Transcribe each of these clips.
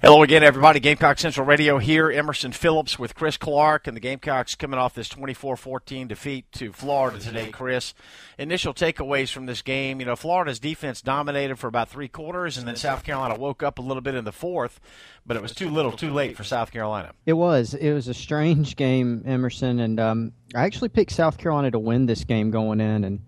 Hello again, everybody. Gamecock Central Radio here. Emerson Phillips with Chris Clark, and the Gamecocks coming off this 24-14 defeat to Florida today. Chris, initial takeaways from this game. Florida's defense dominated for about three quarters, and then South Carolina woke up a little bit in the fourth, but it was too little, too late for South Carolina. It was a strange game, Emerson, and I actually picked South Carolina to win this game going in, and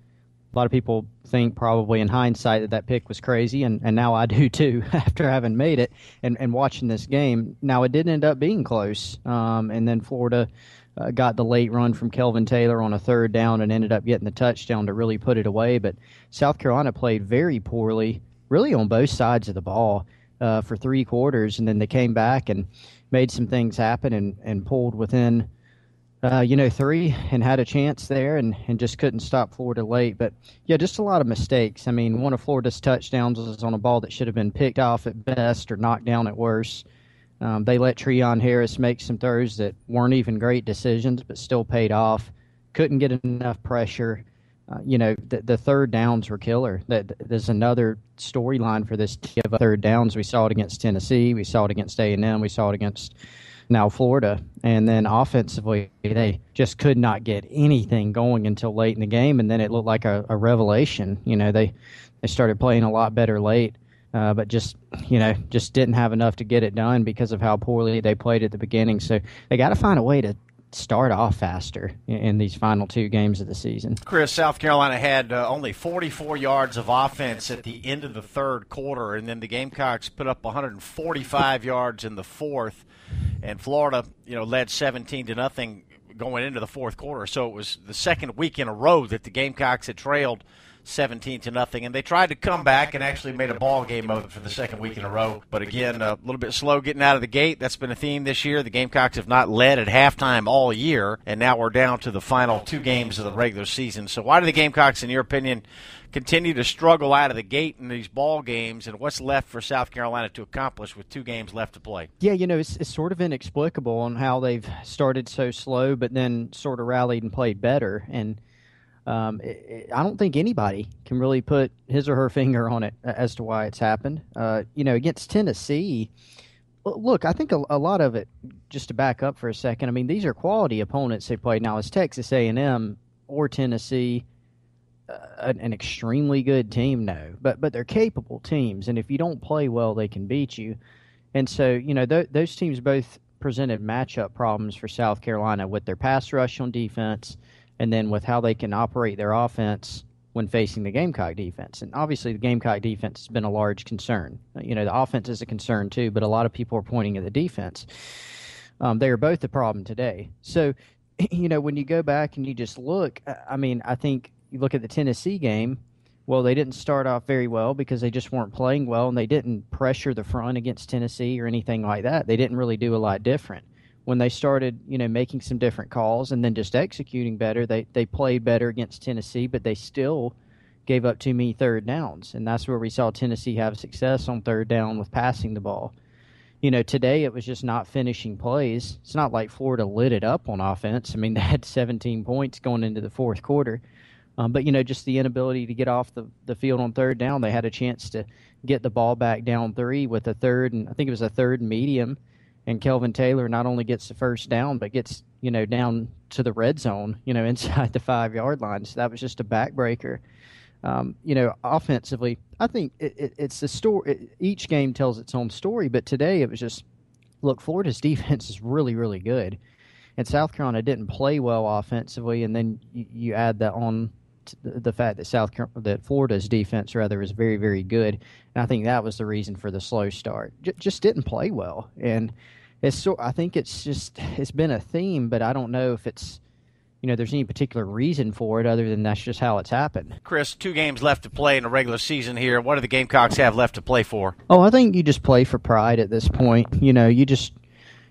a lot of people think probably in hindsight that pick was crazy, and now I do too after having made it and watching this game. Now, it did end up being close, and then Florida got the late run from Kelvin Taylor on a third down and ended up getting the touchdown to really put it away. But South Carolina played very poorly, really on both sides of the ball for three quarters, and then they came back and made some things happen and pulled within three and had a chance there and just couldn't stop Florida late. But, yeah, just a lot of mistakes. I mean, one of Florida's touchdowns was on a ball that should have been picked off at best or knocked down at worst. They let Treon Harris make some throws that weren't even great decisions but still paid off. Couldn't get enough pressure. The third downs were killer. There's another storyline for this team of third downs. We saw it against Tennessee. We saw it against A&M. We saw it against now Florida. And then offensively, they just could not get anything going until late in the game, and then it looked like a revelation. They started playing a lot better late, but just didn't have enough to get it done because of how poorly they played at the beginning. So they got to find a way to start off faster in these final two games of the season. Chris, South Carolina had only 44 yards of offense at the end of the third quarter, and then the Gamecocks put up 145 yards in the fourth. And Florida, led 17-0 going into the fourth quarter. So it was the second week in a row that the Gamecocks had trailed 17-0, and they tried to come back and actually made a ball game of it for the second week in a row. But again, a little bit slow getting out of the gate. That's been a theme this year. The Gamecocks have not led at halftime all year, and now we're down to the final two games of the regular season. So why do the Gamecocks, in your opinion, continue to struggle out of the gate in these ball games, and what's left for South Carolina to accomplish with two games left to play? Yeah, it's sort of inexplicable on how they've started so slow but then sort of rallied and played better. And I don't think anybody can really put his or her finger on it as to why it's happened. Against Tennessee, look, I think a lot of it, just to back up for a second, I mean, these are quality opponents they played. Now, is Texas A&M or Tennessee an extremely good team? No, but they're capable teams, and if you don't play well, they can beat you. And so, those teams both presented matchup problems for South Carolina with their pass rush on defense and then with how they can operate their offense when facing the Gamecock defense. And obviously the Gamecock defense has been a large concern. The offense is a concern too, but a lot of people are pointing at the defense. They are both the problem today. So, when you go back and you just look, I think you look at the Tennessee game, well, they didn't start off very well because they just weren't playing well, and they didn't pressure the front against Tennessee or anything like that. They didn't really do a lot different. When they started, making some different calls and then just executing better, they played better against Tennessee, but they still gave up too many third downs, and that's where we saw Tennessee have success on third down with passing the ball. Today it was just not finishing plays. It's not like Florida lit it up on offense. I mean, they had 17 points going into the fourth quarter. But, just the inability to get off the field on third down. They had a chance to get the ball back down three with a third, and I think it was a third and medium. And Kelvin Taylor not only gets the first down, but gets, down to the red zone, inside the 5-yard line. So that was just a backbreaker. Offensively, I think it's the story. Each game tells its own story, but today it was just, look, Florida's defense is really, really good. And South Carolina didn't play well offensively, and then you add that on the fact that Florida's defense is very, very good, and I think that was the reason for the slow start. Just didn't play well, and I think it's been a theme, but I don't know if it's there's any particular reason for it other than that's just how it's happened. Chris, two games left to play in the regular season here. What do the Gamecocks have left to play for? Oh, I think you just play for pride at this point. You just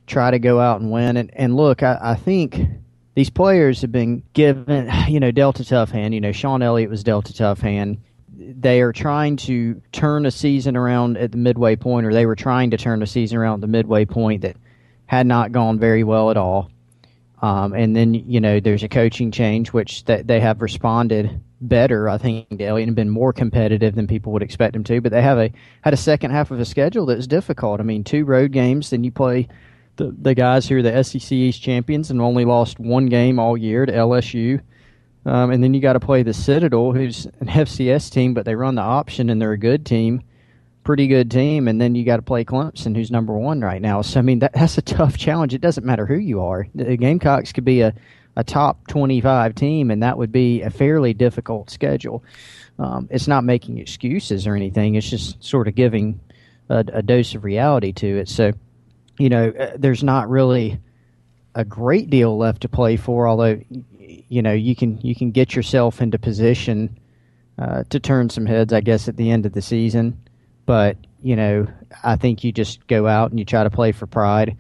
try to go out and win, and look, I think these players have been given, dealt a tough hand. Sean Elliott was dealt a tough hand. They are trying to turn a season around at the midway point, or they were trying to turn a season around at the midway point that had not gone very well at all. And then, there's a coaching change, which they have responded better, I think, Daly, and been more competitive than people would expect them to. But they had a second half of a schedule that was difficult. I mean, 2 road games, then you play the guys who are the SEC East champions and only lost 1 game all year to LSU. And then you got to play the Citadel, who's an FCS team, but they run the option and they're a good team, pretty good team. And then you got to play Clemson, who's number 1 right now. So, I mean, that's a tough challenge. It doesn't matter who you are. The Gamecocks could be a top 25 team, and that would be a fairly difficult schedule. It's not making excuses or anything. It's just sort of giving a dose of reality to it. So, there's not really a great deal left to play for, although, you can get yourself into position to turn some heads, I guess, at the end of the season. But, I think you just go out and you try to play for pride.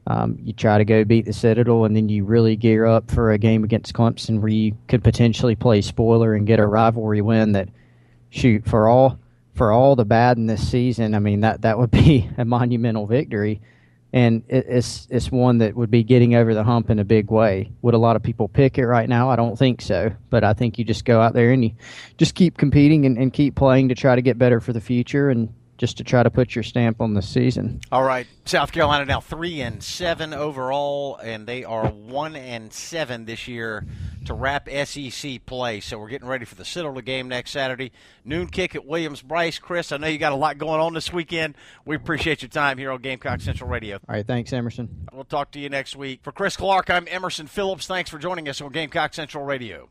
You try to go beat the Citadel, and then you really gear up for a game against Clemson where you could potentially play spoiler and get a rivalry win that, shoot, for all the bad in this season, I mean, that would be a monumental victory. And it's one that would be getting over the hump in a big way. Would a lot of people pick it right now? I don't think so. But I think you just go out there and you just keep competing and keep playing to try to get better for the future and just to try to put your stamp on the season. All right. South Carolina now 3-7 overall, and they are 1-7 this year to wrap SEC play. So we're getting ready for the Citadel game next Saturday. Noon kick at Williams-Brice. Chris, I know you got a lot going on this weekend. We appreciate your time here on Gamecock Central Radio. All right. Thanks, Emerson. We'll talk to you next week. For Chris Clark, I'm Emerson Phillips. Thanks for joining us on Gamecock Central Radio.